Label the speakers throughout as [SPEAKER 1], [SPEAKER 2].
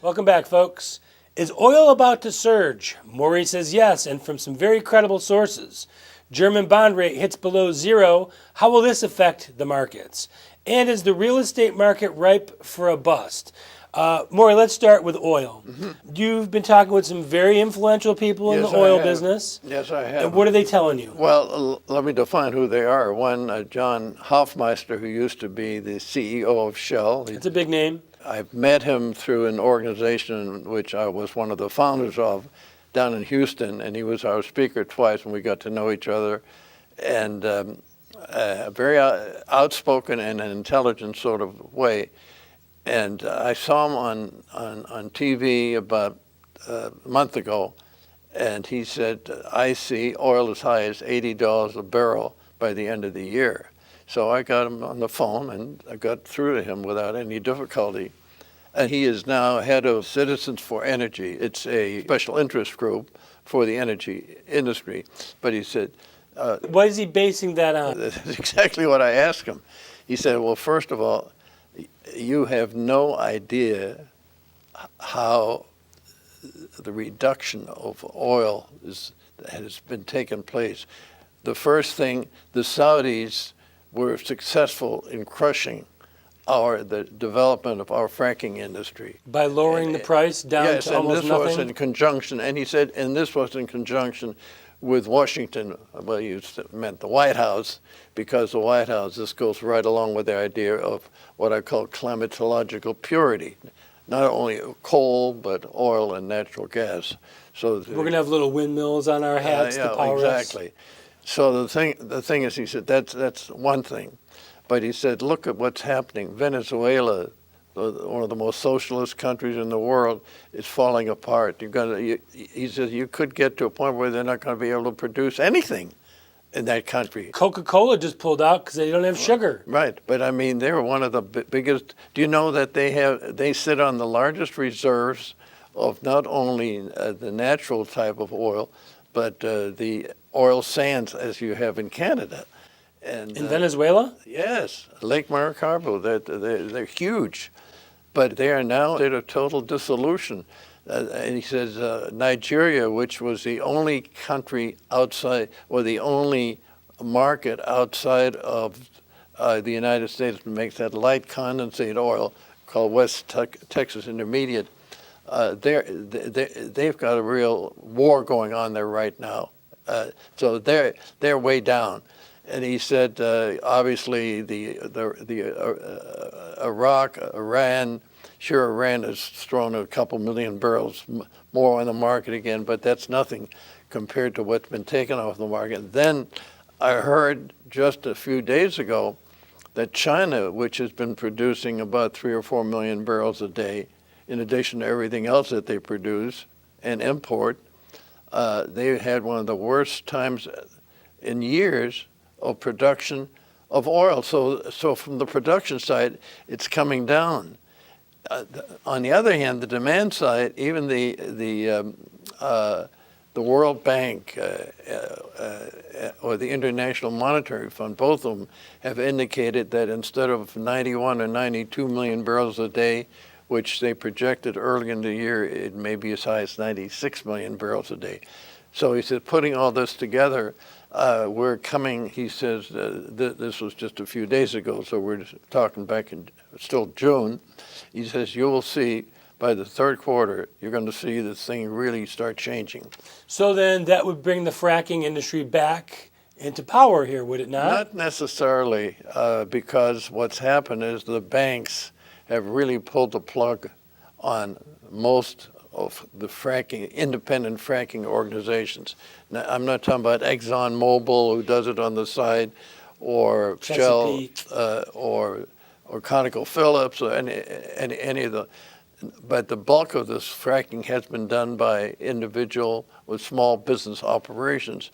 [SPEAKER 1] Welcome back, folks. Is oil about to surge? Morrie says yes, and from some very credible sources. German bond rate hits below zero. How will this affect the markets? And is the real estate market ripe for a bust? Morrie, let's start with oil. You've been talking with some very influential people in the oil business.
[SPEAKER 2] Yes, I have.
[SPEAKER 1] And what are they telling you?
[SPEAKER 2] Well, let me define who they are. One, John Hofmeister, who used to be the CEO of Shell.
[SPEAKER 1] It's a big name.
[SPEAKER 2] I've met him through an organization which I was one of the founders of down in Houston, and he was our speaker twice, and we got to know each other. And very outspoken in an intelligent sort of way. And I saw him on TV about a month ago, and he said, I see oil as high as $80 a barrel by the end of the year. So I got him on the phone, and I got through to him without any difficulty. And he is now head of Citizens for Energy. It's a special interest group for the energy industry. But he said...
[SPEAKER 1] what is he basing that on?
[SPEAKER 2] That's exactly what I asked him. He said, well, first of all, you have no idea how the reduction of oil has been taking place. The first thing, the Saudis were successful in crushing the development of our fracking industry.
[SPEAKER 1] By lowering the price down to almost nothing? Yes,
[SPEAKER 2] and this was in conjunction, and he said, and this was in conjunction with Washington, well, you meant the White House, because the White House, this goes right along with the idea of what I call climatological purity, not only coal, but oil and natural gas. So
[SPEAKER 1] we're going to have little windmills on our hats to power us.
[SPEAKER 2] Exactly. So the thing is, he said, that's one thing. But he said, look at what's happening. Venezuela, one of the most socialist countries in the world, is falling apart. He says you could get to a point where they're not going to be able to produce anything in that country.
[SPEAKER 1] Coca-Cola just pulled out because they don't have sugar.
[SPEAKER 2] Right, but I mean, they're one of the biggest. Do you know that they sit on the largest reserves of not only the natural type of oil, but the oil sands as you have in Canada. And,
[SPEAKER 1] in Venezuela?
[SPEAKER 2] Yes, Lake Maracaibo. They're huge. But they are now at a total dissolution. And he says Nigeria, which was the only country outside, or the only market outside of the United States that makes that light condensate oil called West Texas Intermediate, they've got a real war going on there right now. So they're way down. And he said, obviously, Iraq, Iran has thrown a couple million barrels more on the market again, but that's nothing compared to what's been taken off the market. Then I heard just a few days ago that China, which has been producing about 3 or 4 million barrels a day, in addition to everything else that they produce and import, they had one of the worst times in years of production of oil. So from the production side, it's coming down. On the other hand, the demand side, even the World Bank or the International Monetary Fund, both of them have indicated that instead of 91 or 92 million barrels a day, which they projected early in the year, it may be as high as 96 million barrels a day. So he says, putting all this together, we're coming, he says, this was just a few days ago, so we're just talking back in still June. He says, you will see by the third quarter, you're going to see this thing really start changing.
[SPEAKER 1] So then that would bring the fracking industry back into power here, would it not?
[SPEAKER 2] Not necessarily, because what's happened is the banks have really pulled the plug on most of the independent fracking organizations. Now, I'm not talking about ExxonMobil, who does it on the side, or
[SPEAKER 1] Chesapeake.
[SPEAKER 2] Shell, or ConocoPhillips, or any of the. But the bulk of this fracking has been done by individual with small business operations,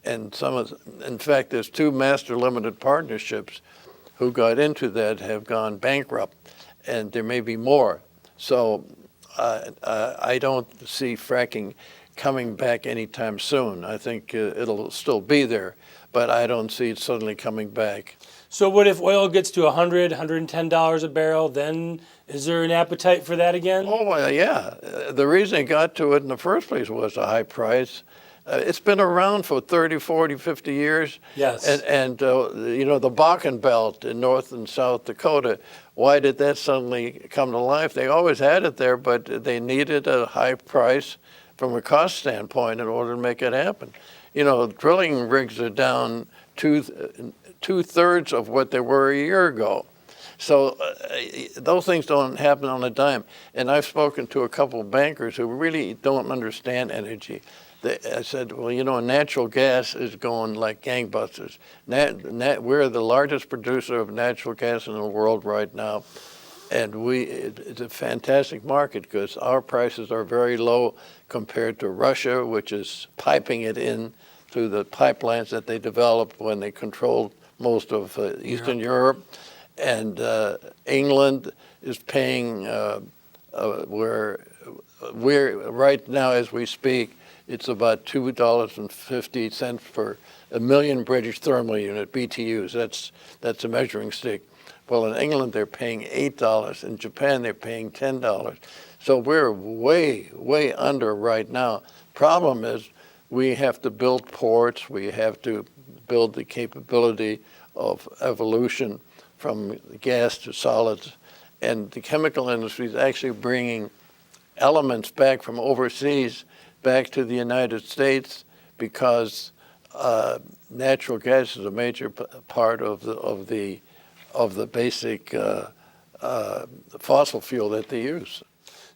[SPEAKER 2] and in fact, there's 2 master limited partnerships who got into that have gone bankrupt, and there may be more. So. I don't see fracking coming back anytime soon. I think it'll still be there, but I don't see it suddenly coming back.
[SPEAKER 1] So what if oil gets to $100, $110 a barrel? Then is there an appetite for that again?
[SPEAKER 2] Oh, well, yeah. The reason it got to it in the first place was a high price. It's been around for 30, 40, 50 years.
[SPEAKER 1] Yes.
[SPEAKER 2] And the Bakken Belt in North and South Dakota, why did that suddenly come to life? They always had it there, but they needed a high price from a cost standpoint in order to make it happen. Drilling rigs are down two-thirds of what they were a year ago. So those things don't happen on a dime. And I've spoken to a couple of bankers who really don't understand energy. I said, well, natural gas is going like gangbusters. We're the largest producer of natural gas in the world right now. And it's a fantastic market because our prices are very low compared to Russia, which is piping it in through the pipelines that they developed when they controlled most of Eastern Europe. And England is paying, we're right now as we speak, it's about $2.50 for a million British thermal unit, BTUs. That's a measuring stick. Well, in England, they're paying $8. In Japan, they're paying $10. So we're way, way under right now. Problem is we have to build ports. We have to build the capability of evolution from gas to solids. And the chemical industry is actually bringing elements back from overseas back to the United States because natural gas is a major part of the basic fossil fuel that they use.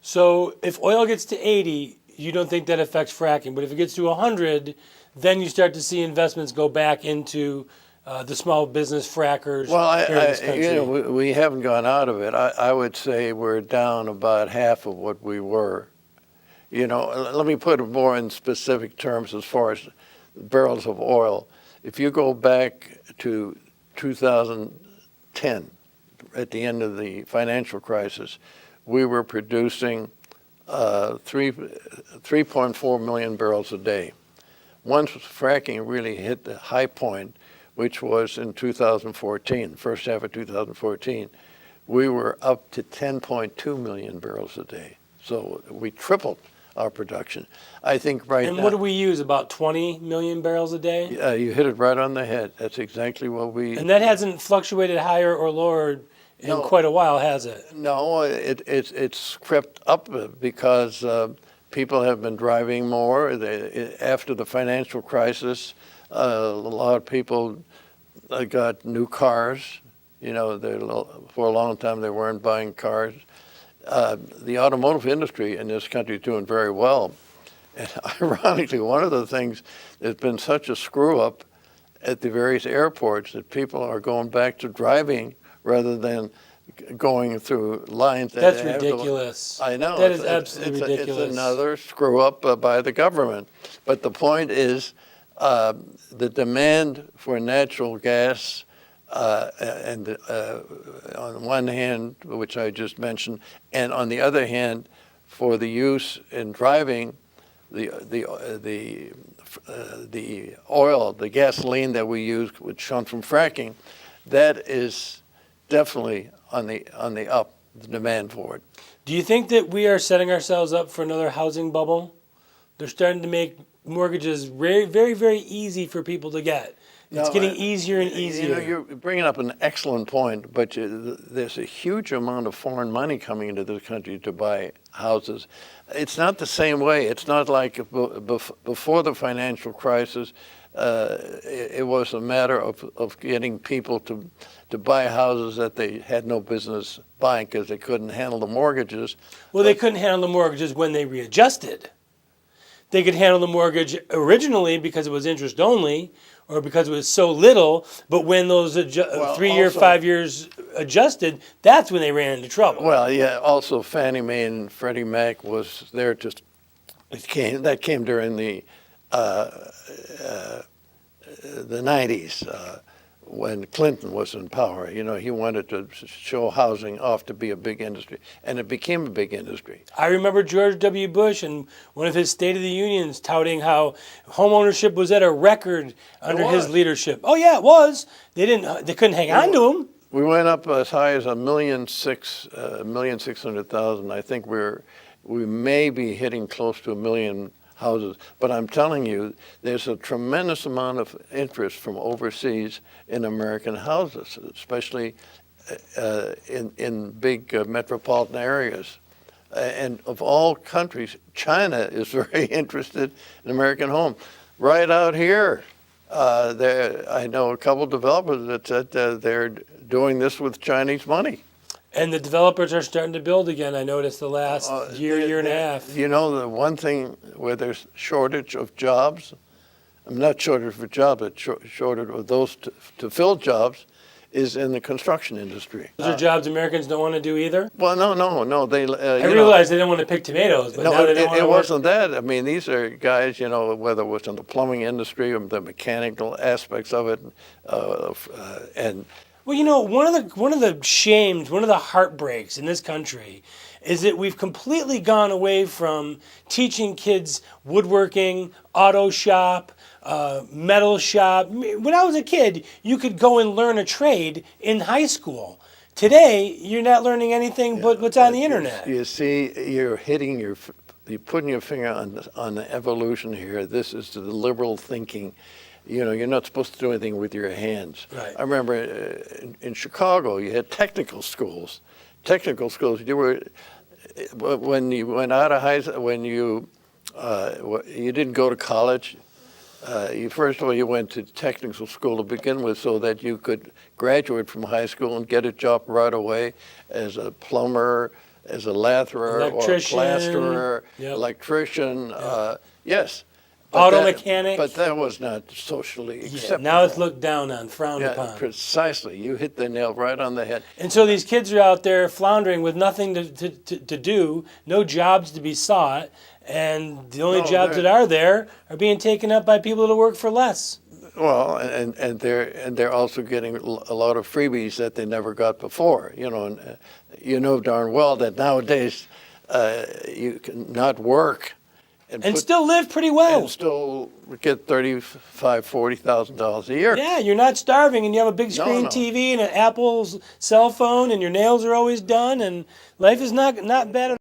[SPEAKER 1] So if oil gets to 80, you don't think that affects fracking. But if it gets to 100, then you start to see investments go back into the small business frackers here in this country.
[SPEAKER 2] We haven't gone out of it. I would say we're down about half of what we were. Let me put it more in specific terms as far as barrels of oil. If you go back to 2010, at the end of the financial crisis, we were producing 3.4 million barrels a day. Once fracking really hit the high point, which was in 2014, first half of 2014, we were up to 10.2 million barrels a day. So we tripled our production. I think right now.
[SPEAKER 1] And what do we use, about 20 million barrels a day?
[SPEAKER 2] Yeah, you hit it right on the head. That's exactly what we.
[SPEAKER 1] And that hasn't fluctuated higher or lower in quite a while, has it?
[SPEAKER 2] No, it's crept up because people have been driving more. After the financial crisis, a lot of people got new cars. For a long time they weren't buying cars. The automotive industry in this country is doing very well. And ironically, one of the things that's been such a screw up at the various airports that people are going back to driving rather than going through lines.
[SPEAKER 1] That's ridiculous.
[SPEAKER 2] I know.
[SPEAKER 1] That is absolutely ridiculous.
[SPEAKER 2] It's another screw up by the government. But the point is the demand for natural gas and on one hand, which I just mentioned, and on the other hand, for the use in driving, the oil, the gasoline that we use, which comes from fracking, that is definitely on the up, the demand for it.
[SPEAKER 1] Do you think that we are setting ourselves up for another housing bubble? They're starting to make mortgages very, very, very easy for people to get. It's getting easier and easier.
[SPEAKER 2] You're bringing up an excellent point, but there's a huge amount of foreign money coming into this country to buy houses. It's not the same way. It's not like before the financial crisis. It was a matter of getting people to buy houses that they had no business buying because they couldn't handle the mortgages.
[SPEAKER 1] Well, they couldn't handle the mortgages when they readjusted. They could handle the mortgage originally because it was interest only, or because it was so little, but when those 3 year, 5 years adjusted, that's when they ran into trouble.
[SPEAKER 2] Well, yeah, also Fannie Mae and Freddie Mac was there that came during the 90s when Clinton was in power. You know, he wanted to show housing off to be a big industry, and it became a big industry.
[SPEAKER 1] I remember George W. Bush and one of his State of the Unions touting how home ownership was at a record under his leadership. Oh yeah, it was. They couldn't hang on to him.
[SPEAKER 2] We went up as high as 1,600,000. I think we may be hitting close to 1 million houses. But I'm telling you, there's a tremendous amount of interest from overseas in American houses, especially in big metropolitan areas. And of all countries, China is very interested in American home. Right out here, I know a couple developers that said they're doing this with Chinese money.
[SPEAKER 1] And the developers are starting to build again. I noticed the last year and a half.
[SPEAKER 2] You know, the one thing where there's shortage of jobs, I'm not shortage of jobs, but shortage of those to fill jobs, is in the construction industry.
[SPEAKER 1] Those are jobs Americans don't want to do either?
[SPEAKER 2] Well, no. They.
[SPEAKER 1] I realized they didn't want to pick tomatoes, but now they don't want to
[SPEAKER 2] it
[SPEAKER 1] work.
[SPEAKER 2] wasn't that. I mean, these are guys, you know, whether it was in the plumbing industry or the mechanical aspects of it, and.
[SPEAKER 1] Well, you know, one of the shames, one of the heartbreaks in this country is that we've completely gone away from teaching kids woodworking, auto shop, metal shop. When I was a kid, you could go and learn a trade in high school. Today, you're not learning anything but what's on the internet.
[SPEAKER 2] You see, you're putting your finger on the evolution here. This is the liberal thinking. You know, you're not supposed to do anything with your hands.
[SPEAKER 1] Right.
[SPEAKER 2] I remember in Chicago, you had technical schools. You were, when you went out of high school, when you didn't go to college. First of all, you went to technical school to begin with so that you could graduate from high school and get a job right away as a plumber, as a latherer, or a plasterer, electrician. Yes.
[SPEAKER 1] Auto mechanic.
[SPEAKER 2] But that was not socially acceptable.
[SPEAKER 1] Now it's looked down on, frowned upon.
[SPEAKER 2] Precisely. You hit the nail right on the head.
[SPEAKER 1] And so these kids are out there floundering with nothing to do, no jobs to be sought, and the only jobs that are there are being taken up by people that work for less.
[SPEAKER 2] Well, and they're also getting a lot of freebies that they never got before. You know, and you know darn well that nowadays you can not work and
[SPEAKER 1] still live pretty well.
[SPEAKER 2] And still get $35,000-$40,000 a year.
[SPEAKER 1] Yeah, you're not starving, and you have a big screen TV and an Apple cell phone, and your nails are always done, and life is not bad at all.